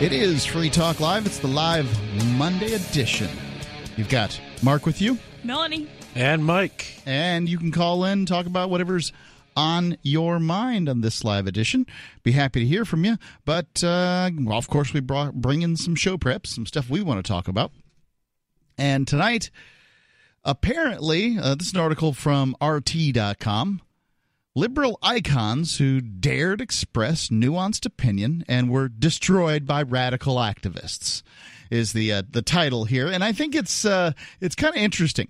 It is Free Talk Live. It's the live Monday edition. You've got Mark with you. Melanie. And Mike. And you can call in, talk about whatever's on your mind on this live edition. Be happy to hear from you. But, well, of course, we bring in some show preps, some stuff we want to talk about. And tonight, apparently, this is an article from RT.com. Liberal icons who dared express nuanced opinion and were destroyed by radical activists is the title here, and I think it's kind of interesting.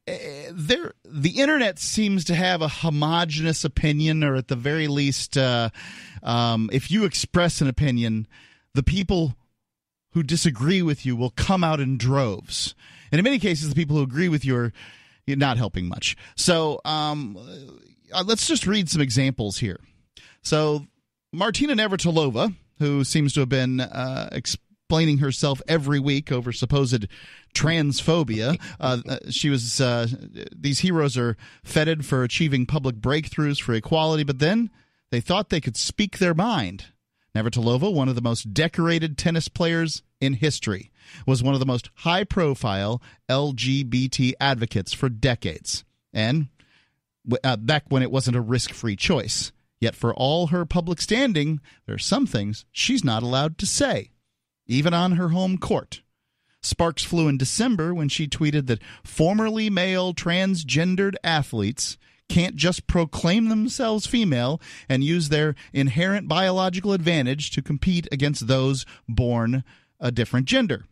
The internet seems to have a homogenous opinion, or at the very least, if you express an opinion, the people who disagree with you will come out in droves, and in many cases, the people who agree with you are not helping much. So. Let's just read some examples here. So Martina Navratilova, who seems to have been explaining herself every week over supposed transphobia, she was. These heroes are feted for achieving public breakthroughs for equality, but then they thought they could speak their mind. Navratilova, one of the most decorated tennis players in history, was one of the most high-profile LGBT advocates for decades, and back when it wasn't a risk-free choice. Yet for all her public standing, there are some things she's not allowed to say, even on her home court. Sparks flew in December when she tweeted that formerly male transgendered athletes can't just proclaim themselves female and use their inherent biological advantage to compete against those born a different gender.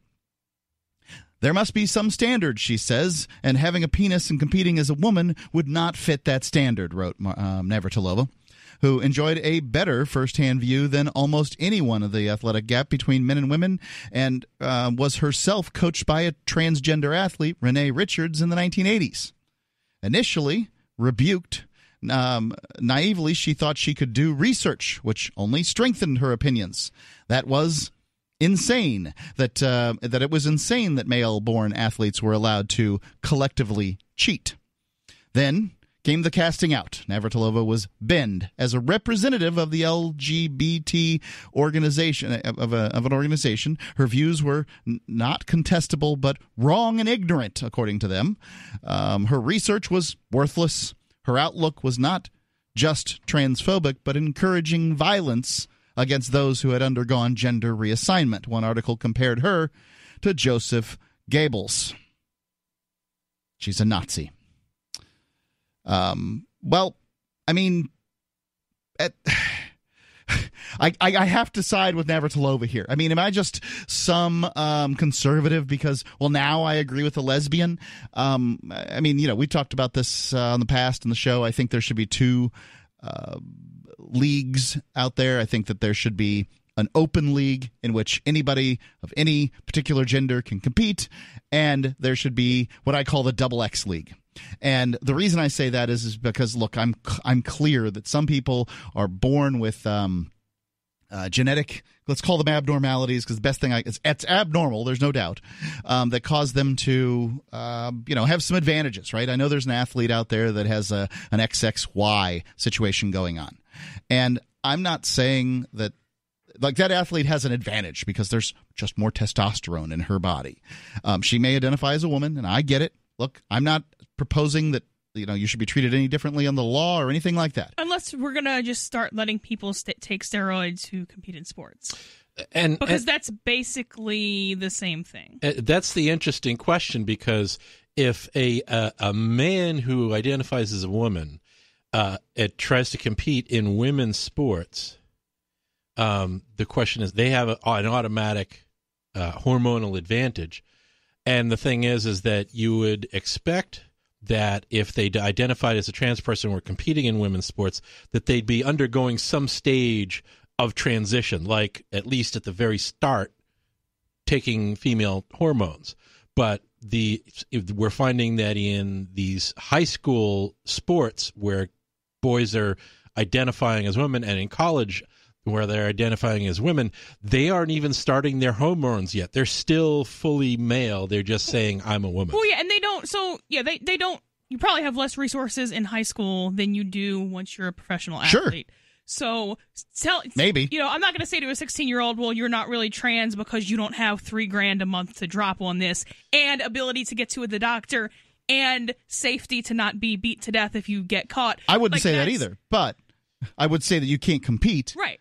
There must be some standard, she says, and having a penis and competing as a woman would not fit that standard, wrote Navratilova, who enjoyed a better firsthand view than almost anyone of the athletic gap between men and women, and was herself coached by a transgender athlete, Renee Richards, in the 1980s. Initially rebuked, naively, she thought she could do research, which only strengthened her opinions. That was insane, that it was insane that male-born athletes were allowed to collectively cheat. Then came the casting out. Navratilova was banned as a representative of the LGBT organization, of an organization. Her views were not contestable, but wrong and ignorant, according to them. Her research was worthless. Her outlook was not just transphobic, but encouraging violence against those who had undergone gender reassignment. One article compared her to Joseph Goebbels. She's a Nazi. Well, I mean, I have to side with Navratilova here. I mean, am I just some conservative because, well, now I agree with a lesbian? I mean, you know, we talked about this in the past in the show. I think there should be two leagues out there. I think that there should be an open league in which anybody of any particular gender can compete, and there should be what I call the double X league. And the reason I say that is because, look, I'm clear that some people are born with genetic, let's call them abnormalities, because the best thing it's abnormal, there's no doubt, that cause them to have some advantages, right? I know there's an athlete out there that has an XXY situation going on, and I'm not saying that like that athlete has an advantage because there's just more testosterone in her body. She may identify as a woman, and I get it. Look, I'm not proposing that you should be treated any differently on the law or anything like that. Unless we're going to just start letting people take steroids who compete in sports. Because that's basically the same thing. That's the interesting question, because if a man who identifies as a woman tries to compete in women's sports, the question is, they have an automatic hormonal advantage. And the thing is that you would expect that if they identified as a trans person were competing in women's sports, that they'd be undergoing some stage of transition, like at least at the very start, taking female hormones. But we're finding that in these high school sports where boys are identifying as women, and in college where they're identifying as women, they aren't even starting their hormones yet. They're still fully male. They're just saying, I'm a woman. Well, yeah, and they don't. So, yeah, they don't. You probably have less resources in high school than you do once you're a professional athlete. Sure. So maybe, I'm not going to say to a 16-year-old, well, you're not really trans because you don't have $3,000 a month to drop on this, and ability to get to the doctor, and safety to not be beat to death if you get caught. I wouldn't say that either, but I would say that you can't compete. Right.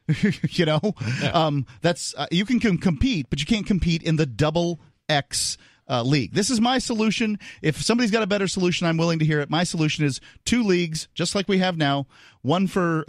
That's you can compete, but you can't compete in the double X league. This is my solution. If somebody's got a better solution, I'm willing to hear it. My solution is 2 leagues, just like we have now. One for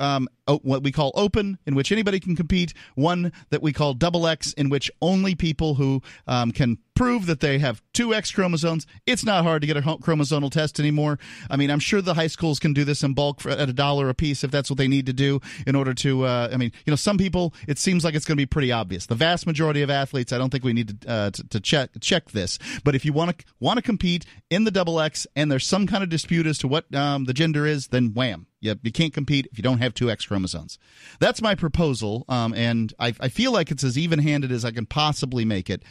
what we call open, in which anybody can compete. One that we call double X, in which only people who can prove that they have 2 X chromosomes. It's not hard to get a chromosomal test anymore. I mean, I'm sure the high schools can do this in bulk at $1 a piece if that's what they need to do in order to. Some people, it seems like it's going to be pretty obvious. The vast majority of athletes, I don't think we need to check this. But if you want to compete in the double X and there's some kind of dispute as to what the gender is, then wham. You can't compete if you don't have 2 X chromosomes. That's my proposal, and I feel like it's as even-handed as I can possibly make it.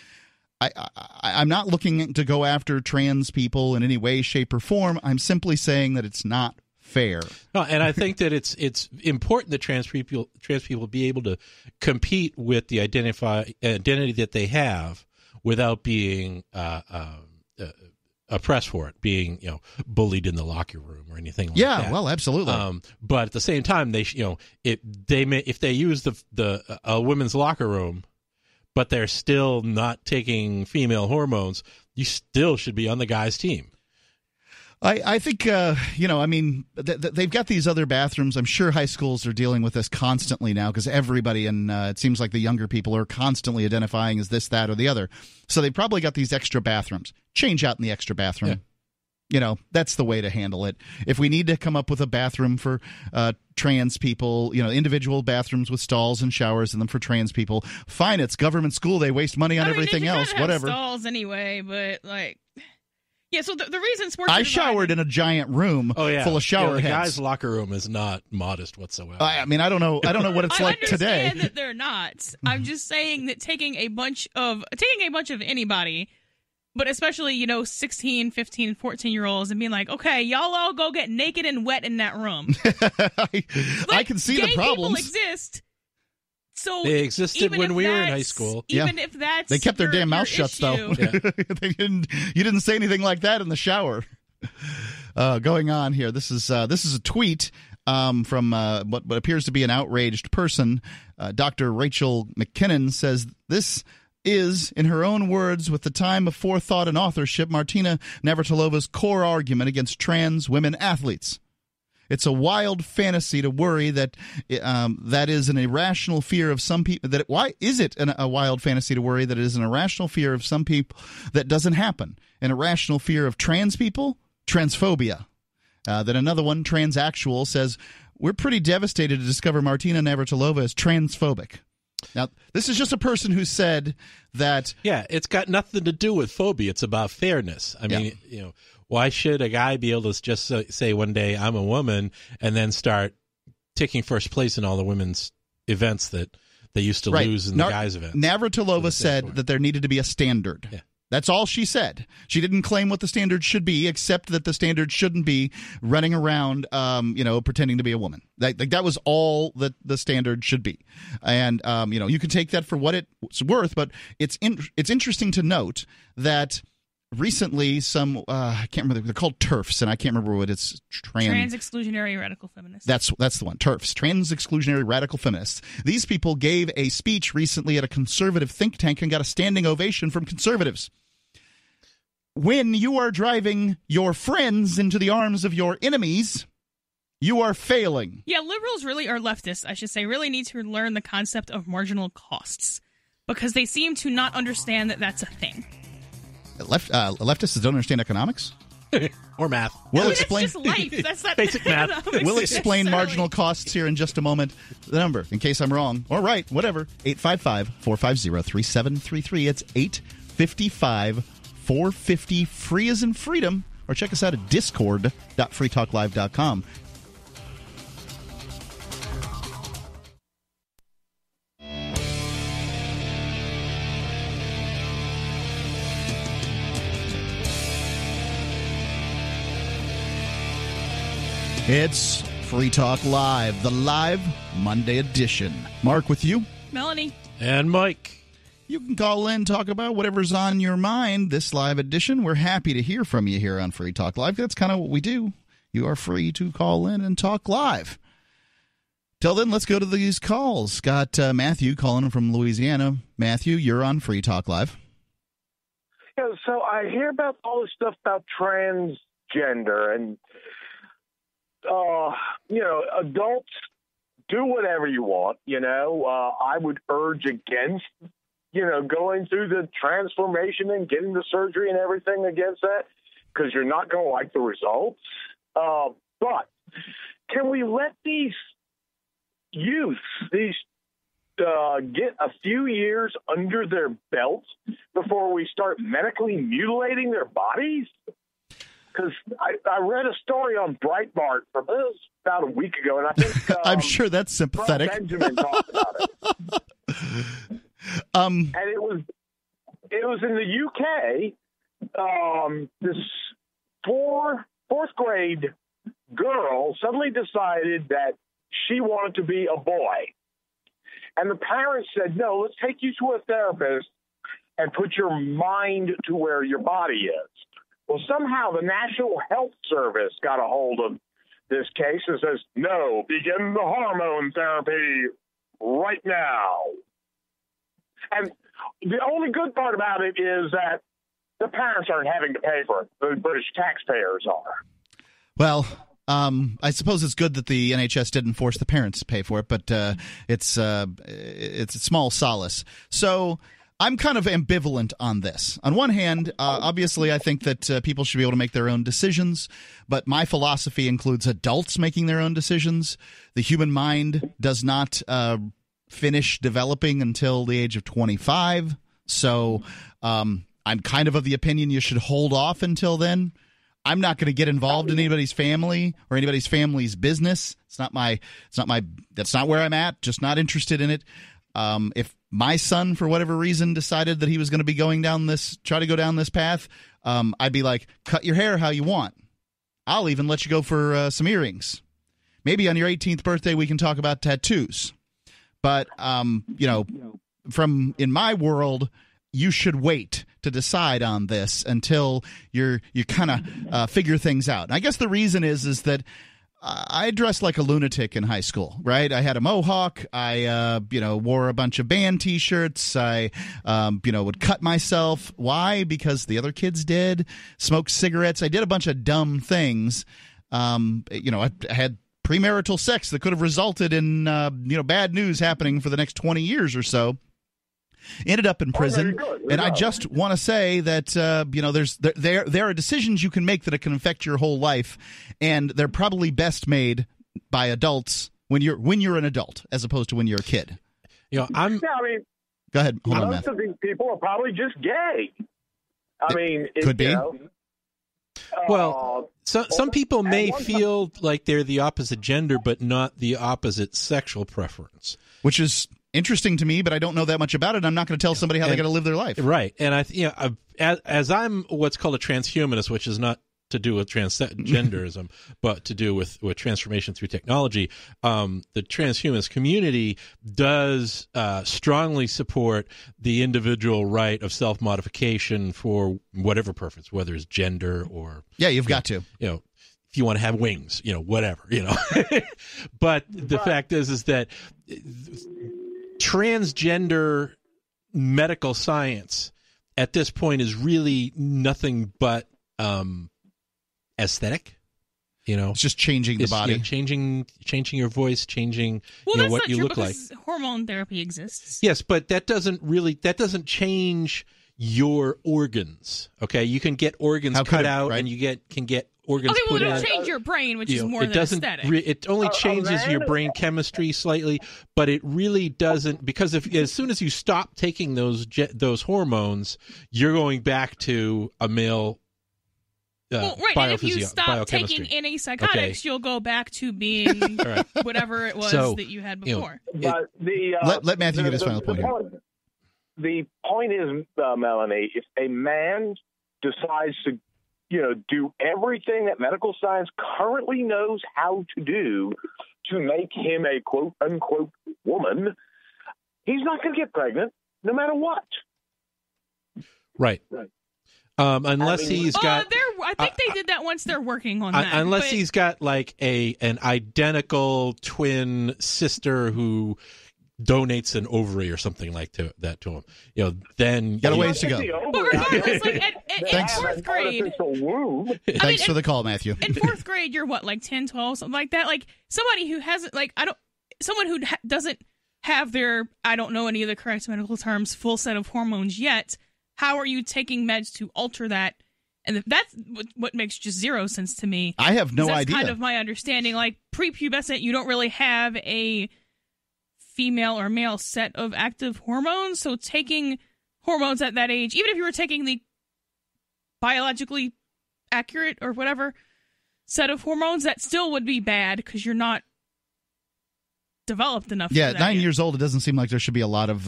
I'm not looking to go after trans people in any way, shape, or form. I'm simply saying that it's not fair. No, and I think that it's important that trans people be able to compete with the identity that they have without being oppressed for it, being bullied in the locker room or anything like that. Yeah, well, absolutely. But at the same time, if they use a women's locker room, but they're still not taking female hormones, you still should be on the guys' team. I think, they've got these other bathrooms. I'm sure high schools are dealing with this constantly now because everybody, and it seems like the younger people are constantly identifying as this, that, or the other. So they've probably got these extra bathrooms. Change out in the extra bathroom. Yeah. That's the way to handle it. If we need to come up with a bathroom for trans people, individual bathrooms with stalls and showers in them for trans people, fine, it's government school. They waste money on everything else, whatever. Stalls anyway, but yeah, so the reason sports I showered in a giant room full of shower heads. The guys' locker room is not modest whatsoever. I don't know what it's like today. I understand that they're not. I'm just saying that taking a bunch of anybody, but especially 16, 15, 14-year-olds, and being like, okay, y'all all go get naked and wet in that room. I can see the problems. Gay people exist. So they existed when we were in high school. Even if that's they kept their damn mouth shut though. You didn't say anything like that in the shower. Going on here, this is a tweet from what appears to be an outraged person. Dr. Rachel McKinnon says this is, in her own words, with the time of forethought and authorship, Martina Navratilova's core argument against trans women athletes. It's a wild fantasy to worry that that is an irrational fear of some people. Why is it a wild fantasy to worry that it is an irrational fear of some people that doesn't happen? An irrational fear of trans people? Transphobia. Then another one, Transactual, says, we're pretty devastated to discover Martina Navratilova is transphobic. Now, this is just a person who said that... Yeah, it's got nothing to do with phobia. It's about fairness. I mean, why should a guy be able to just say one day, I'm a woman, and then start taking first place in all the women's events that they used to lose in the guys' events? Navratilova said that there needed to be a standard. Yeah. That's all she said. She didn't claim what the standard should be, except that the standard shouldn't be running around, pretending to be a woman. That was all that the standard should be. And, you can take that for what it's worth, but it's interesting to note that recently some, I can't remember, they're called TERFs, and I can't remember what it's. Trans-exclusionary radical feminists. That's the one, TERFs, trans-exclusionary radical feminists. These people gave a speech recently at a conservative think tank and got a standing ovation from conservatives. When you are driving your friends into the arms of your enemies, you are failing. Yeah, liberals really, or leftists, I should say, really need to learn the concept of marginal costs because they seem to not understand that that's a thing. Leftists don't understand economics? Or math. We'll explain. It's just life. That's not basic math. We'll explain marginal costs here in just a moment. The number, in case I'm wrong, or right, whatever, 855-450-3733. It's 855-450, free as in freedom. Or check us out at discord.freetalklive.com. It's Free Talk Live, the live Monday edition. Mark with you. Melanie. And Mike. You can call in, talk about whatever's on your mind this live edition. We're happy to hear from you here on Free Talk Live. That's kind of what we do. You are free to call in and talk live. Till then, let's go to these calls. Got Matthew calling in from Louisiana. Matthew, you're on Free Talk Live. Yeah, so I hear about all this stuff about transgender and, adults do whatever you want, I would urge against, going through the transformation and getting the surgery and everything against that because you're not going to like the results. But can we let these youths, get a few years under their belt before we start medically mutilating their bodies? Because I read a story on Breitbart from about a week ago, and I think I'm sure that's sympathetic. Benjamin talked about it. And it was in the UK. This fourth grade girl suddenly decided that she wanted to be a boy. And the parents said, no, let's take you to a therapist and put your mind to where your body is. Well, somehow the National Health Service got a hold of this case and says, no, begin the hormone therapy right now. And the only good part about it is that the parents aren't having to pay for it. The British taxpayers are. Well, I suppose it's good that the NHS didn't force the parents to pay for it, but it's a small solace. So I'm kind of ambivalent on this. On one hand, obviously, I think that people should be able to make their own decisions, but my philosophy includes adults making their own decisions. The human mind does not finish developing until the age of 25, so I'm kind of the opinion you should hold off until then. I'm not going to get involved in anybody's family or anybody's family's business. That's not where I'm at. Just not interested in it. If my son, for whatever reason, decided that he was going to be try to go down this path, I'd be like, cut your hair how you want. I'll even let you go for some earrings. Maybe on your 18th birthday we can talk about tattoos. But in my world, you should wait to decide on this until you kind of figure things out. And I guess the reason is that I dressed like a lunatic in high school, right? I had a mohawk. I wore a bunch of band T-shirts. I would cut myself. Why? Because the other kids did. Smoked cigarettes. I did a bunch of dumb things. I had premarital sex that could have resulted in bad news happening for the next 20 years or so. Ended up in prison, and I just want to say that there are decisions you can make that it can affect your whole life, and they're probably best made by adults when you're an adult as opposed to when you're a kid. Go ahead. Hold on, most of these people are probably just gay. It could be. Well, some people may feel like they're the opposite gender, but not the opposite sexual preference, which is interesting to me, but I don't know that much about it. I'm not going to tell somebody how they got to live their life. Right. And as I'm what's called a transhumanist, which is not to do with transgenderism, but to do with transformation through technology, the transhumanist community does strongly support the individual right of self-modification for whatever purpose, whether it's gender or... Yeah, you've got to. If you want to have wings, whatever, But the fact is that transgender medical science at this point is really nothing but aesthetic. It's just changing the body, changing your voice, changing what you look like. Hormone therapy exists. Yes, but that doesn't change your organs. Okay, you can get organs cut out, right? And you can get organs put in. It'll change your brain, which is more than aesthetic. It only changes your brain chemistry slightly, but it really doesn't, because as soon as you stop taking those hormones, you're going back to a male. Right, and if you stop taking antipsychotics, you'll go back to being right. Whatever it was that you had before. But let Matthew get his final point here. The point is, Melanie, if a man decides to do everything that medical science currently knows how to do to make him a quote-unquote woman, he's not going to get pregnant no matter what. Right. Unless he's got... I think they did that once. They're working on that. Unless he's got like an identical twin sister who donates an ovary or something like that to him, then got a ways to go. But regardless, like in fourth grade, thanks for the call, Matthew. In fourth grade, you're what, like 10, 12, something like that. Like somebody who hasn't, someone who doesn't have their, I don't know any of the correct medical terms, full set of hormones yet. How are you taking meds to alter that? And that's what makes just zero sense to me. I have no that's idea. Kind of my understanding. Like prepubescent, you don't really have a female or male set of active hormones. So taking hormones at that age, even if you were taking the biologically accurate or whatever set of hormones, that still would be bad because you're not developed enough. Yeah, for that 9 yet. years old, it doesn't seem like there should be a lot of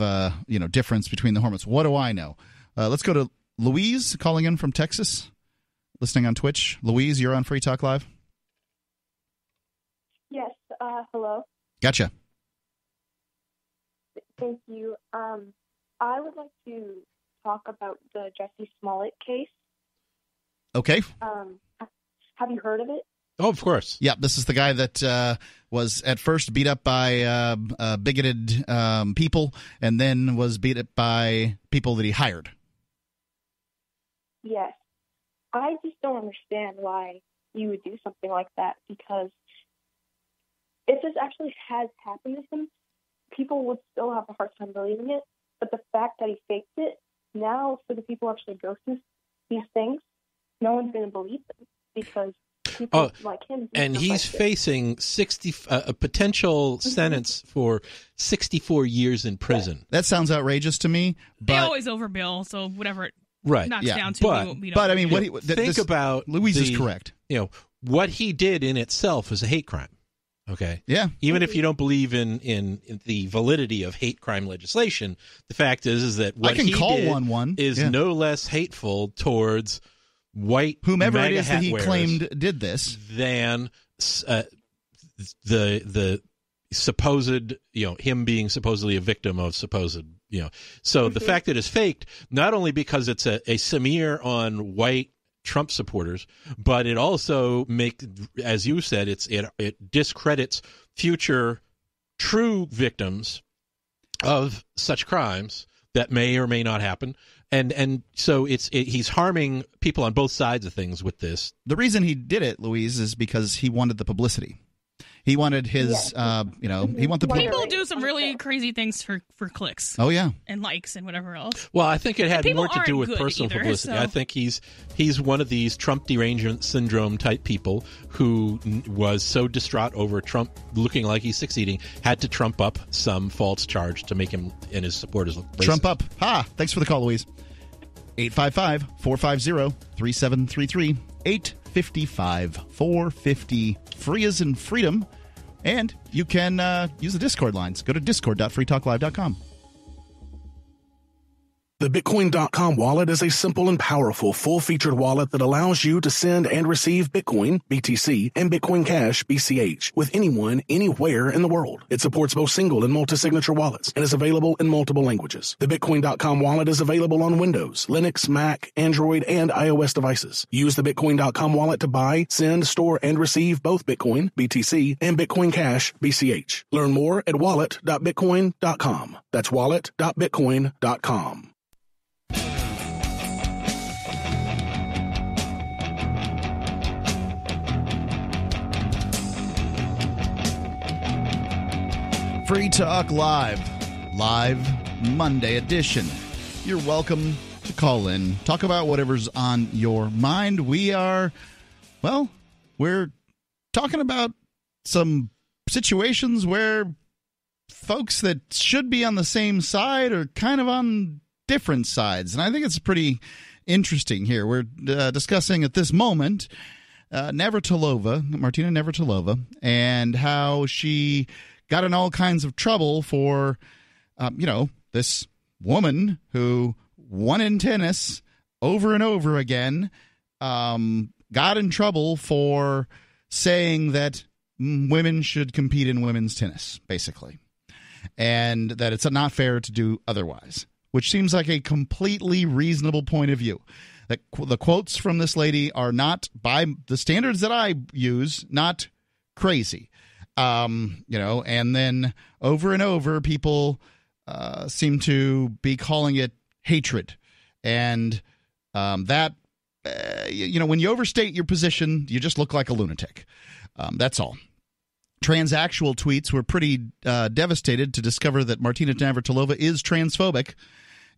difference between the hormones. What do I know? Let's go to Louise calling in from Texas, listening on Twitch. Louise, you're on Free Talk Live. Yes. Hello. Gotcha. Thank you. I would like to talk about the Jussie Smollett case. Okay. Have you heard of it? Oh, of course. Yeah, this is the guy that was at first beat up by bigoted people and then was beat up by people that he hired. Yes. I just don't understand why you would do something like that, because if this actually has happened to him, people would still have a hard time believing it. But the fact that he faked it, now for the people who actually go through these things, no one's going to believe them because people like him. And he's facing a potential sentence for 64 years in prison. That sounds outrageous to me. But They always overbill, so whatever it knocks yeah. down to, we won't beat up. But I mean, think about Louise is correct. What he did in itself is a hate crime. Okay. Yeah. Even if you don't believe in the validity of hate crime legislation, the fact is that what he did is no less hateful towards white whomever MAGA it is that he hat claimed did this than the supposed him being supposedly a victim of supposed So the fact that it's faked, not only because it's a smear on white Trump supporters, but it also as you said, it discredits future true victims of such crimes that may or may not happen, and so he's harming people on both sides of things with this. The reason he did it, Louise, is because he wanted the publicity. He wanted his, he wanted the people do some really crazy things for clicks. Oh yeah, and likes and whatever else. Well, I think it had more to do with personal either, publicity. so. I think he's one of these Trump derangement syndrome type people who was so distraught over Trump looking like he's succeeding, had to trump up some false charge to make him and his supporters look racist. Trump up. Thanks for the call, Louise. 855-450-3733. 855-450. Free as in freedom. And you can use the Discord lines. Go to discord.freetalklive.com. The Bitcoin.com wallet is a simple and powerful full-featured wallet that allows you to send and receive Bitcoin, BTC, and Bitcoin Cash, BCH, with anyone, anywhere in the world. It supports both single and multi-signature wallets and is available in multiple languages. The Bitcoin.com wallet is available on Windows, Linux, Mac, Android, and iOS devices. Use the Bitcoin.com wallet to buy, send, store, and receive both Bitcoin, BTC, and Bitcoin Cash, BCH. Learn more at wallet.bitcoin.com. That's wallet.bitcoin.com. Free Talk Live Monday edition. You're welcome to call in, talk about whatever's on your mind. We're talking about some situations where folks that should be on the same side are kind of on different sides, and I think it's pretty interesting here. We're discussing at this moment Martina Navratilova, and how she got in all kinds of trouble for, this woman who won in tennis over and over again, got in trouble for saying that women should compete in women's tennis, basically, and that it's not fair to do otherwise, which seems like a completely reasonable point of view. The quotes from this lady are not, by the standards that I use, not crazy. And then over and over, people seem to be calling it hatred. And when you overstate your position, you just look like a lunatic. That's all. Transactual tweets were pretty devastated to discover that Martina Navratilova is transphobic.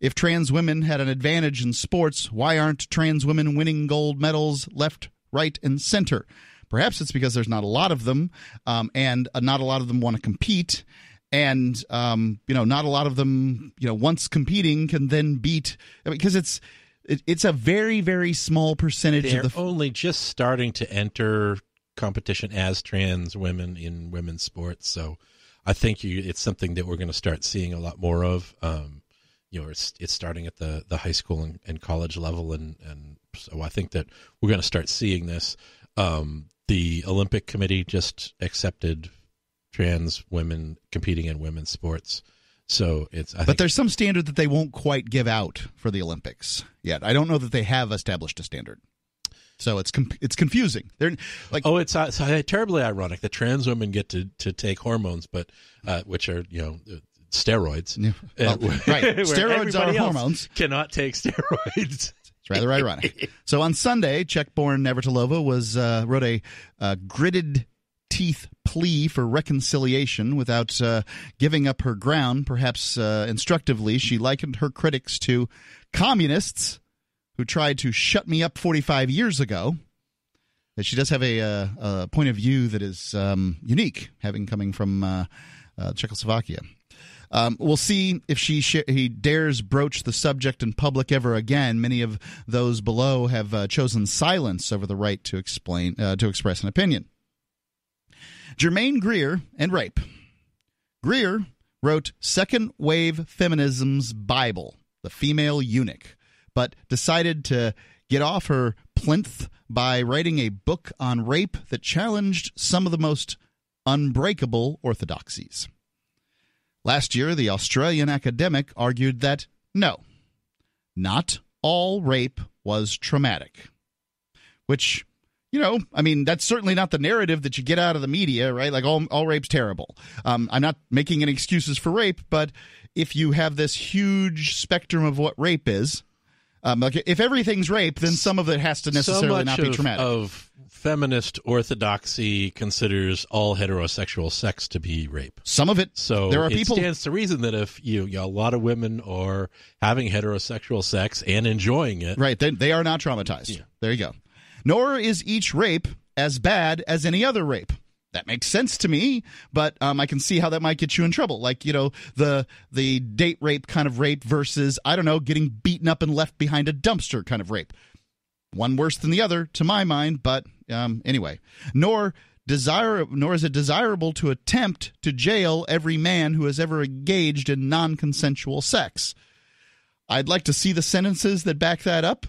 If trans women had an advantage in sports, why aren't trans women winning gold medals left, right, and center? Perhaps it's because there's not a lot of them, and not a lot of them want to compete, and not a lot of them, once competing, can then beat. Because it's a very, very small percentage. They're only just starting to enter competition as trans women in women's sports, so I think it's something that we're going to start seeing a lot more of. It's starting at the high school and college level, and so I think that we're going to start seeing this. The Olympic Committee just accepted trans women competing in women's sports, so but there's some standard that they won't quite give out for the Olympics yet. I don't know that they have established a standard, so it's confusing. They're like, it's terribly ironic that trans women get to take hormones, but which are steroids. Yeah. Well, right. Steroids are hormones. Cannot take steroids. It's rather ironic. So on Sunday, Czech-born Navratilova wrote a gritted teeth plea for reconciliation without giving up her ground. Perhaps instructively, she likened her critics to communists who tried to shut me up 45 years ago. She does have a point of view that is unique, coming from Czechoslovakia. We'll see if he dares broach the subject in public ever again. Many of those below have chosen silence over the right to express an opinion. Germaine Greer and rape. Greer wrote Second Wave Feminism's Bible, The Female Eunuch, but decided to get off her plinth by writing a book on rape that challenged some of the most unbreakable orthodoxies. Last year, the Australian academic argued that, no, not all rape was traumatic. Which, that's certainly not the narrative that you get out of the media, right? Like, all rape's terrible. I'm not making any excuses for rape, but if you have this huge spectrum of what rape is, like if everything's rape, then some of it has to necessarily not be traumatic. Of feminist orthodoxy considers all heterosexual sex to be rape. Some of it. So there are people. It stands to reason that if a lot of women are having heterosexual sex and enjoying it, right? They are not traumatized. Yeah. There you go. Nor is each rape as bad as any other rape. That makes sense to me, but I can see how that might get you in trouble. Like, the date rape kind of rape versus, I don't know, getting beaten up and left behind a dumpster kind of rape. One worse than the other, to my mind, but anyway. Nor is it desirable to attempt to jail every man who has ever engaged in non-consensual sex. I'd like to see the sentences that back that up,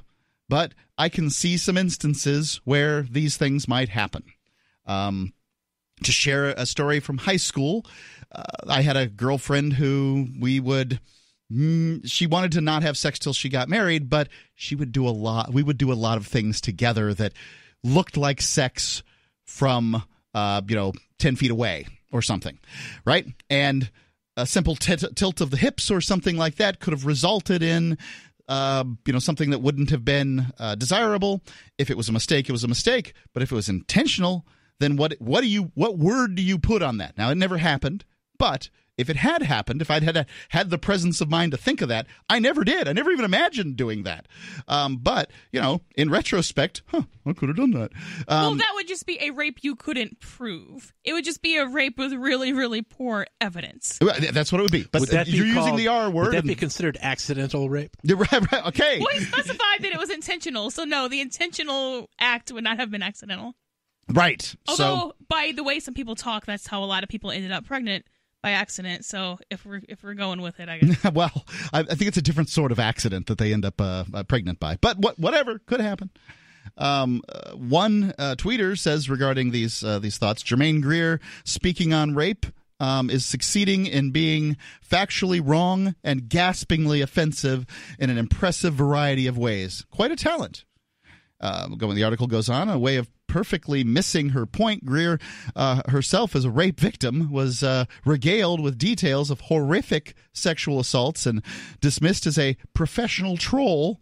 but I can see some instances where these things might happen. To share a story from high school, I had a girlfriend who she wanted to not have sex till she got married, but we would do a lot of things together that looked like sex from 10 feet away or something, right? And a simple tilt of the hips or something like that could have resulted in something that wouldn't have been desirable. If it was a mistake, it was a mistake. But if it was intentional, then what word do you put on that? Now, it never happened, but if it had happened, if I'd had the presence of mind to think of that, I never did. I never even imagined doing that. But, in retrospect, I could have done that. Well, that would just be a rape you couldn't prove. It would just be a rape with really, really poor evidence. That's what it would be. But you're using the R word. Would that be considered accidental rape? Right, okay. Well, he specified that it was intentional. So, no, the intentional act would not have been accidental. Right. Although, by the way some people talk, that's how a lot of people ended up pregnant by accident. So if we're going with it, I guess. Well, I think it's a different sort of accident that they end up pregnant by. But whatever could happen. One tweeter says regarding these thoughts, Jermaine Greer speaking on rape is succeeding in being factually wrong and gaspingly offensive in an impressive variety of ways. Quite a talent. The article goes on, a way of perfectly missing her point. Greer herself, as a rape victim, was regaled with details of horrific sexual assaults and dismissed as a professional troll.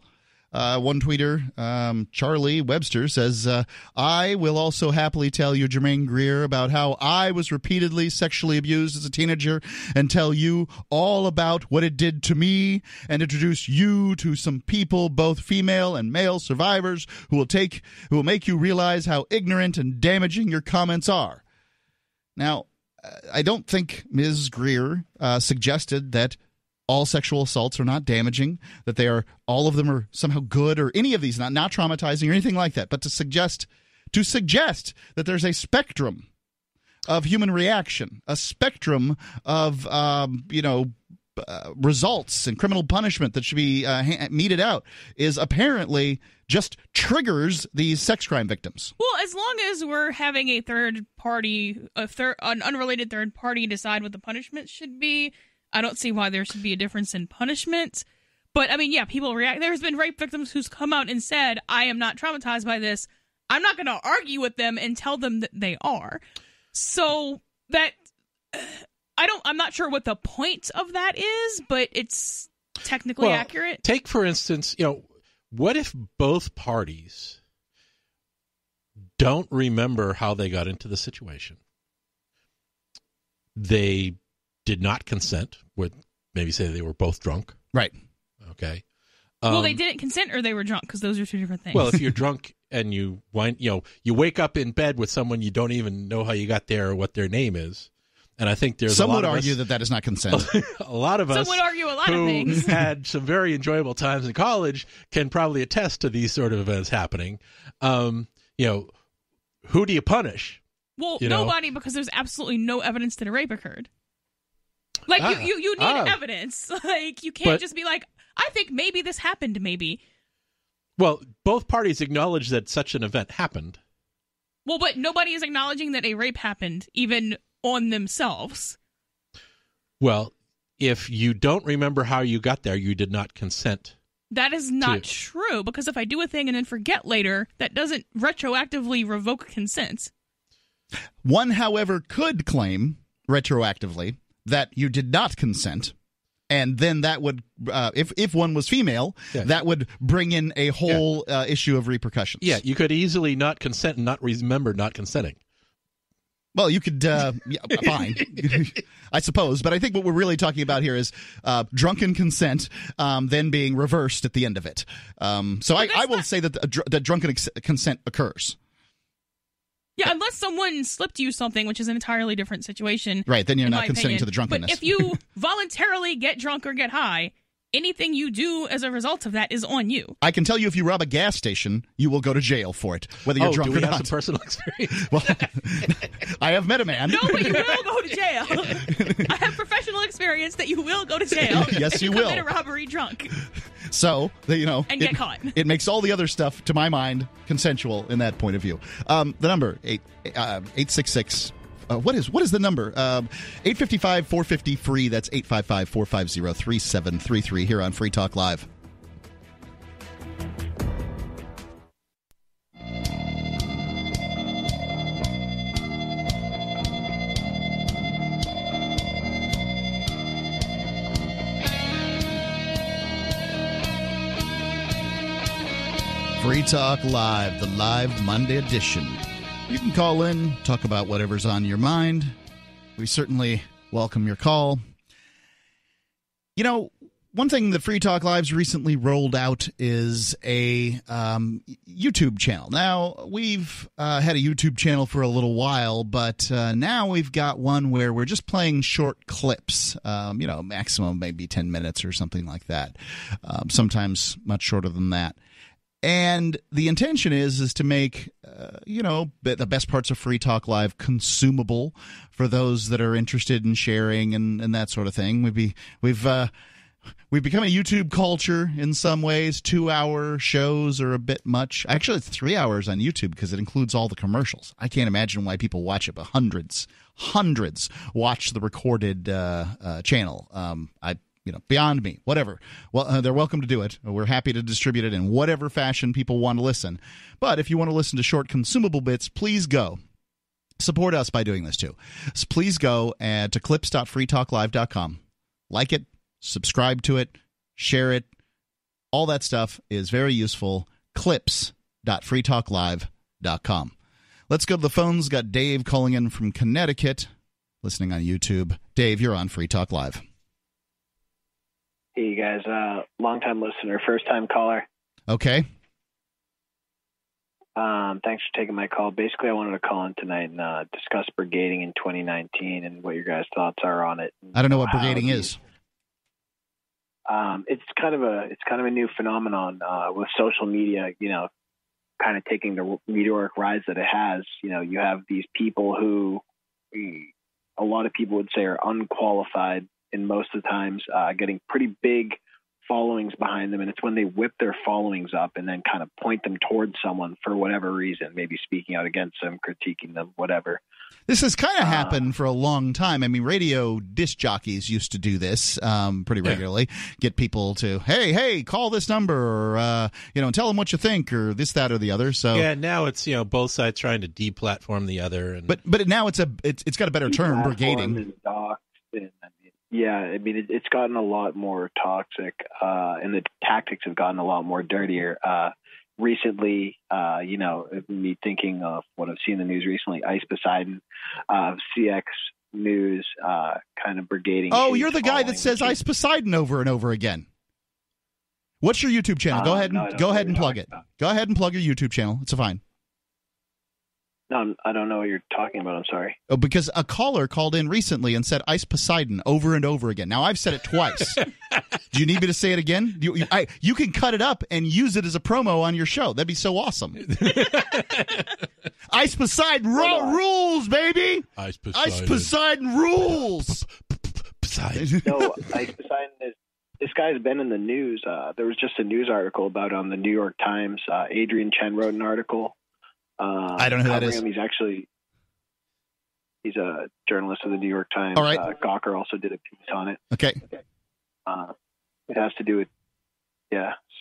One tweeter, Charlie Webster, says, I will also happily tell you, Jermaine Greer, about how I was repeatedly sexually abused as a teenager and tell you all about what it did to me and introduce you to some people, both female and male survivors, who will make you realize how ignorant and damaging your comments are. Now, I don't think Ms. Greer suggested that all sexual assaults are not damaging, that all of them are somehow good, or any of these not traumatizing or anything like that. But to suggest that there's a spectrum of human reaction, a spectrum of results and criminal punishment that should be meted out, is apparently just triggers these sex crime victims. Well, as long as we're having a third party, an unrelated third party, decide what the punishment should be, I don't see why there should be a difference in punishment. But, I mean, yeah, people react. There's been rape victims who's come out and said, I am not traumatized by this. I'm not going to argue with them and tell them that they are. So that, I'm not sure what the point of that is, but it's technically accurate. Take, for instance, what if both parties don't remember how they got into the situation? They did not consent, would maybe say they were both drunk. Right. Okay. Well, they didn't consent or they were drunk, because those are two different things. Well, if you're drunk and you wake up in bed with someone you don't even know how you got there or what their name is, and I think there's some a lot would of argue us, that is not consent. A lot of us some would argue a lot who of things. had some very enjoyable times in college can probably attest to these sort of events happening. Who do you punish? Well, nobody, because there's absolutely no evidence that a rape occurred. Like, you need evidence. Like, you can't just be like, I think maybe this happened, maybe. Well, both parties acknowledge that such an event happened. Well, but nobody is acknowledging that a rape happened, even on themselves. Well, if you don't remember how you got there, you did not consent. That is not true, because if I do a thing and then forget later, that doesn't retroactively revoke consent. One, however, could claim retroactively that you did not consent, and then that would, if one was female, that would bring in a whole issue of repercussions. Yeah, you could easily not consent and not remember not consenting. Well, you could, fine, I suppose. But I think what we're really talking about here is drunken consent then being reversed at the end of it. So I will say that drunken consent occurs. Yeah, unless someone slipped you something, which is an entirely different situation. Right, then you're not consenting to the drunkenness. But if you voluntarily get drunk or get high, anything you do as a result of that is on you. I can tell you, if you rob a gas station, you will go to jail for it, whether you're drunk or not. Do we have some personal experience? Well, I have met a man. No, but you will go to jail. I have professional experience that you will go to jail. Yes, you will. Commit a robbery drunk. So, and get caught. It makes all the other stuff, to my mind, consensual in that point of view. The number, 866. What is the number? 855-450-FREE. That's 855-450-3733 here on Free Talk Live. Free Talk Live, the live Monday edition. You can call in, talk about whatever's on your mind. We certainly welcome your call. You know, one thing that Free Talk Live's recently rolled out is a YouTube channel. Now, we've had a YouTube channel for a little while, but now we've got one where we're just playing short clips, maximum maybe 10 minutes or something like that, sometimes much shorter than that. And the intention is to make, the best parts of Free Talk Live consumable for those that are interested in sharing and that sort of thing. We've We've become a YouTube culture in some ways. 2-hour shows are a bit much. Actually, it's 3 hours on YouTube because it includes all the commercials. I can't imagine why people watch it, but hundreds watch the recorded channel. Beyond me. Whatever. Well, they're welcome to do it. We're happy to distribute it in whatever fashion people want to listen. But if you want to listen to short consumable bits, please go. Support us by doing this too. So please go to clips.freetalklive.com. Like it. Subscribe to it, share it. All that stuff is very useful. Clips.freetalklive.com. Let's go to the phones. Got Dave calling in from Connecticut, listening on YouTube. Dave, you're on Free Talk Live. Hey, you guys. Long-time listener, first-time caller. Okay. Thanks for taking my call. Basically, I wanted to call in tonight and discuss brigading in 2019 and what your guys' thoughts are on it. I don't know what brigading is. It's kind of a new phenomenon with social media, kind of taking the meteoric rise that it has. You have these people who a lot of people would say are unqualified, and most of the times getting pretty big followings behind them. And it's when they whip their followings up and then kind of point them towards someone for whatever reason, maybe speaking out against them, critiquing them, whatever. This has kind of happened for a long time. I mean, radio disc jockeys used to do this pretty regularly. Get people to, hey, call this number, or tell them what you think, or this, that, or the other. So yeah, now it's both sides trying to deplatform the other. And but now it's got a better term, brigading. It's gotten a lot more toxic, and the tactics have gotten a lot more dirtier. Recently, me thinking of what I've seen in the news recently, Ice Poseidon of CX News kind of brigading. Oh, you're the guy that says Ice Poseidon over and over again. What's your YouTube channel? Go ahead and plug it. Go ahead and plug your YouTube channel. It's fine. No, I don't know what you're talking about. I'm sorry. Oh, because a caller called in recently and said Ice Poseidon over and over again. Now, I've said it twice. Do you need me to say it again? You can cut it up and use it as a promo on your show. That'd be so awesome. Ice Poseidon rules, baby. Ice Poseidon. Ice Poseidon rules. No, Ice Poseidon is. This guy's been in the news. There was just a news article about it on the New York Times. Adrian Chen wrote an article. I don't know who that is. He's a journalist of the New York Times. All right. Gawker also did a piece on it. Okay. It has to do with,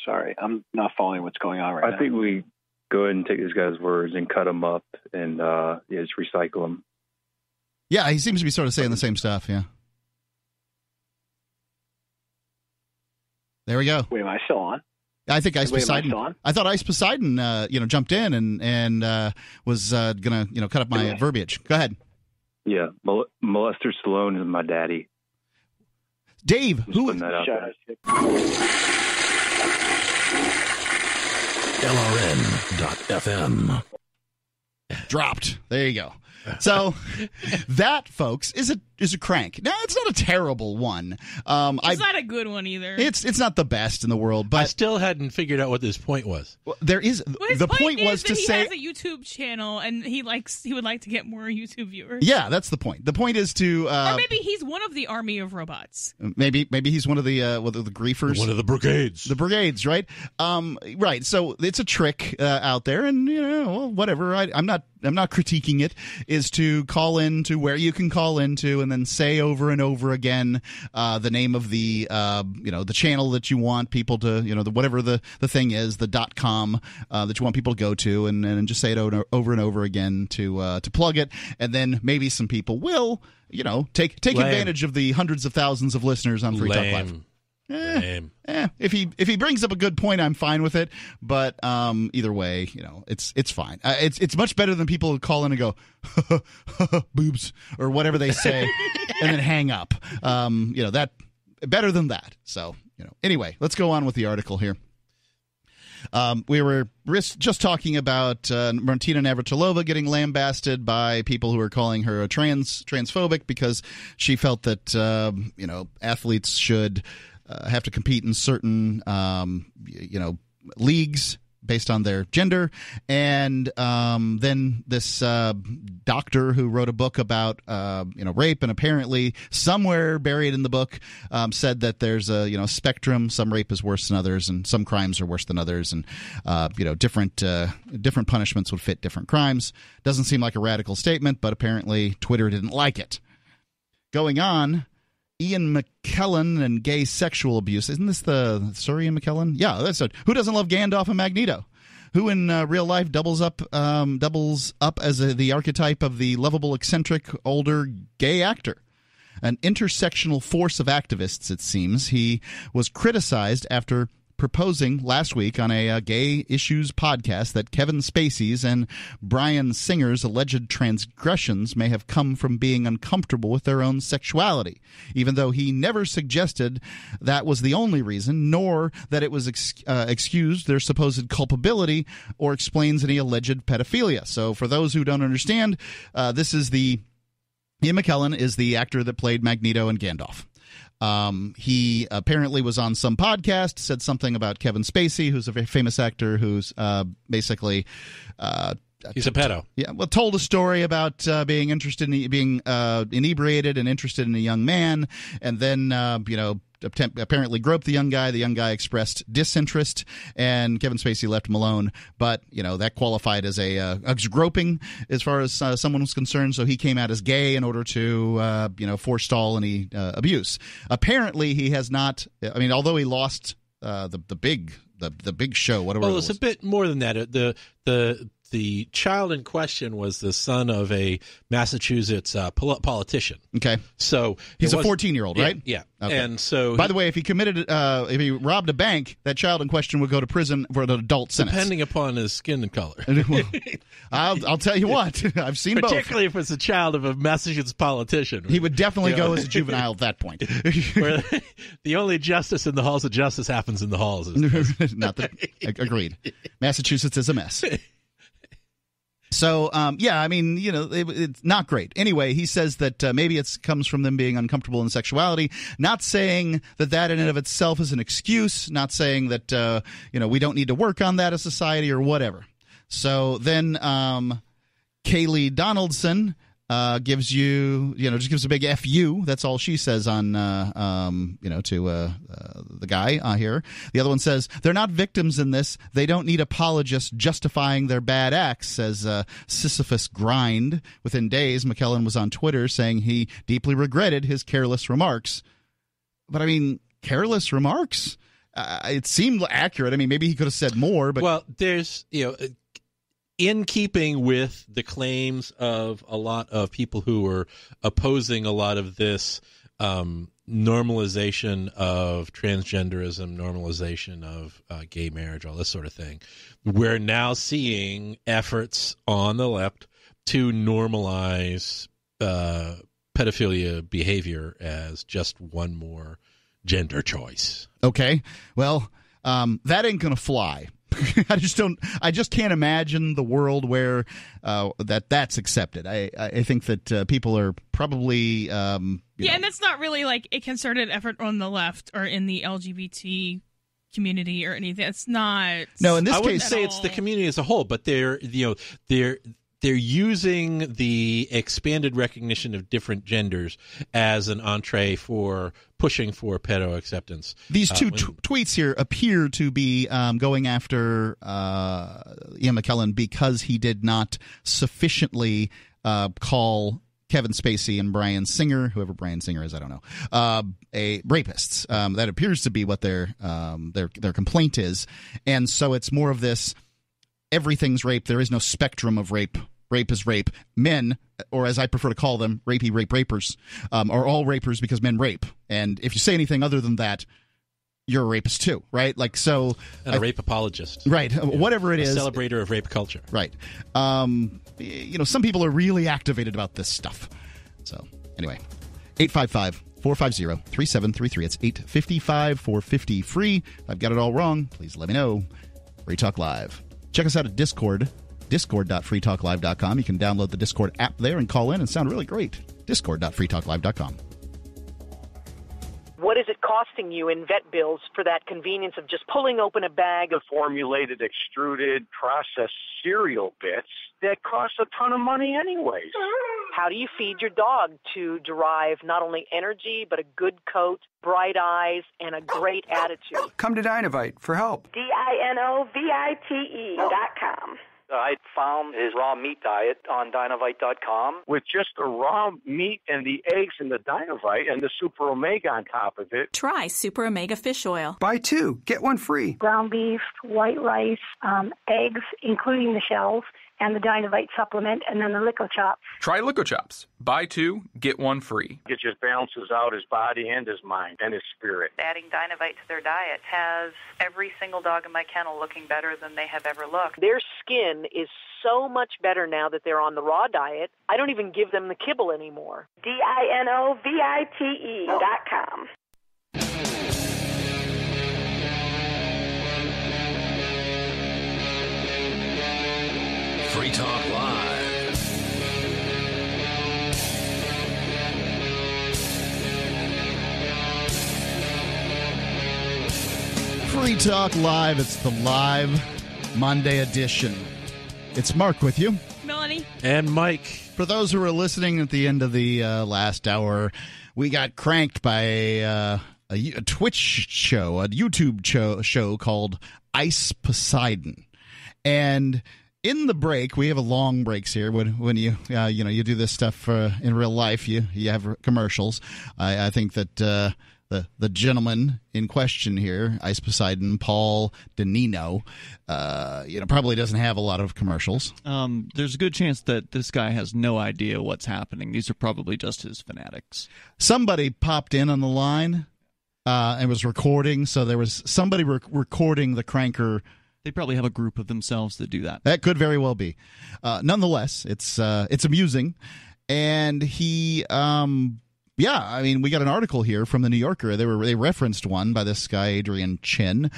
sorry, I'm not following what's going on right now. I think we go ahead and take this guy's words and cut them up and just recycle them. Yeah, he seems to be sort of saying the same stuff, yeah. There we go. Wait, am I still on? I think Ice Poseidon. I thought Ice Poseidon, jumped in and was gonna, cut up my verbiage. Go ahead. Yeah, Molester Stallone is my daddy. Dave, who? LRN.FM. Dropped. There you go. So that, folks, is a crank. Now, it's not a terrible one. It's not a good one either. It's not the best in the world, but I still hadn't figured out what this point was. There is the point was to say he has a YouTube channel and he would like to get more YouTube viewers. Yeah, that's the point. The point is to or maybe he's one of the army of robots. Maybe he's one of the griefers, one of the brigades. The brigades, right? Right. So it's a trick out there, and whatever. I'm not critiquing it. Is to call in to where you can call into, and then say over and over again the name of the the channel that you want people to whatever the thing is, the .com that you want people to go to, and just say it over and over again to plug it, and then maybe some people will take advantage of the hundreds of thousands of listeners on Free Talk Live. If he brings up a good point, I'm fine with it. But either way, it's fine. It's much better than people who call in and go boobs or whatever they say and then hang up. That better than that. So anyway, let's go on with the article here. We were just talking about Martina Navratilova getting lambasted by people who are calling her a transphobic because she felt that athletes should have to compete in certain leagues based on their gender. And then this doctor who wrote a book about rape, and apparently somewhere buried in the book said that there's a spectrum. Some rape is worse than others, and some crimes are worse than others, and different punishments would fit different crimes. Doesn't seem like a radical statement, but apparently Twitter didn't like it. Going on, Ian McKellen and gay sexual abuse. Isn't this Sir Ian McKellen? Yeah, that's it. Who doesn't love Gandalf and Magneto? Who in real life doubles up as the archetype of the lovable, eccentric, older gay actor. An intersectional force of activists, it seems. He was criticized after proposing last week on a gay issues podcast that Kevin Spacey's and Bryan Singer's alleged transgressions may have come from being uncomfortable with their own sexuality, even though he never suggested that was the only reason, nor that it was excused their supposed culpability or explains any alleged pedophilia. So for those who don't understand, Ian McKellen is the actor that played Magneto and Gandalf. He apparently was on some podcast, said something about Kevin Spacey, who's a very famous actor who's basically he's a pedo. Told a story about being interested in being inebriated and interested in a young man, and then apparently groped the young guy. The young guy expressed disinterest, and Kevin Spacey left him alone. But that qualified as a groping as far as someone was concerned. So he came out as gay in order to forestall any abuse. Apparently, he has not. I mean, although he lost the big show, whatever. Well, it's a bit more than that. The child in question was the son of a Massachusetts politician. Okay, so he's a 14-year-old, right? Yeah. Okay. And so, by the way, if he robbed a bank, that child in question would go to prison for an adult sentence, depending upon his skin color. I'll tell you what, I've seen both. Particularly if it's a child of a Massachusetts politician, he would definitely go as a juvenile at that point. Where the only justice in the halls of justice happens in the halls. Agreed. Massachusetts is a mess. So, it's not great. Anyway, he says that maybe it comes from them being uncomfortable in sexuality, not saying that in and of itself is an excuse, not saying that, we don't need to work on that as society or whatever. So then Kaylee Donaldson gives a big F you. That's all she says on, to the guy here. The other one says, they're not victims in this. They don't need apologists justifying their bad acts, says Sisyphus Grind. Within days, McKellen was on Twitter saying he deeply regretted his careless remarks. But, I mean, careless remarks? It seemed accurate. I mean, maybe he could have said more. But well, there's, in keeping with the claims of a lot of people who are opposing a lot of this normalization of transgenderism, normalization of gay marriage, all this sort of thing, we're now seeing efforts on the left to normalize pedophilia behavior as just one more gender choice. Okay. Well, that ain't going to fly. I just can't imagine the world where that's accepted. I think that people are probably and that's not really like a concerted effort on the left or in the LGBT community or anything. It's not. No, in this case, I wouldn't say it's the community as a whole, but they're using the expanded recognition of different genders as an entree for pushing for pedo acceptance. These two tweets here appear to be going after Ian McKellen because he did not sufficiently call Kevin Spacey and Bryan Singer, whoever Bryan Singer is, I don't know, a rapists. That appears to be what their complaint is, and so it's more of this: everything's rape. There is no spectrum of rape. Rape is rape. Men, or as I prefer to call them, rapers, are all rapers because men rape. And if you say anything other than that, you're a rapist too, right? Like, so, and a rape apologist, right? Yeah. Whatever it is, celebrator of rape culture, right? Some people are really activated about this stuff. So anyway, 855-450-3733. It's 855-450-FREE. If I've got it all wrong, please let me know. Free Talk Live. Check us out at Discord. Discord.freetalklive.com. You can download the Discord app there and call in and sound really great. Discord.freetalklive.com. What is it called? costing you in vet bills for that convenience of just pulling open a bag of formulated, extruded, processed cereal bits that cost a ton of money anyways. How do you feed your dog to derive not only energy, but a good coat, bright eyes, and a great attitude? Come to Dynovite for help. DINOVITE.com. I found his raw meat diet on Dynovite.com. With just the raw meat and the eggs and the Dynovite and the Super Omega on top of it. Try Super Omega Fish Oil. Buy 2, get 1 free. Ground beef, white rice, eggs, including the shells, and the Dynovite supplement, and then the Lico Chops. Try Lico Chops. Buy 2, get 1 free. It just balances out his body and his mind and his spirit. Adding Dynovite to their diet has every single dog in my kennel looking better than they have ever looked. Their skin is so much better now that they're on the raw diet. I don't even give them the kibble anymore. DINOVITE.com. Free Talk Live. Free Talk Live. It's the live Monday edition. It's Mark with you. Melanie. And Mike. For those who were listening at the end of the last hour, we got cranked by a Twitch show, a YouTube show called Ice Poseidon. And in the break, we have long breaks here. When you you do this stuff in real life, you have commercials. I think that the gentleman in question here, Ice Poseidon, Paul Danino, probably doesn't have a lot of commercials. There's a good chance that this guy has no idea what's happening. These are probably just his fanatics. Somebody popped in on the line and was recording, so there was somebody recording the cranker. They probably have a group of themselves that do that. That could very well be. Nonetheless, it's amusing. And he, we got an article here from the New Yorker. They referenced one by this guy, Adrian Chin.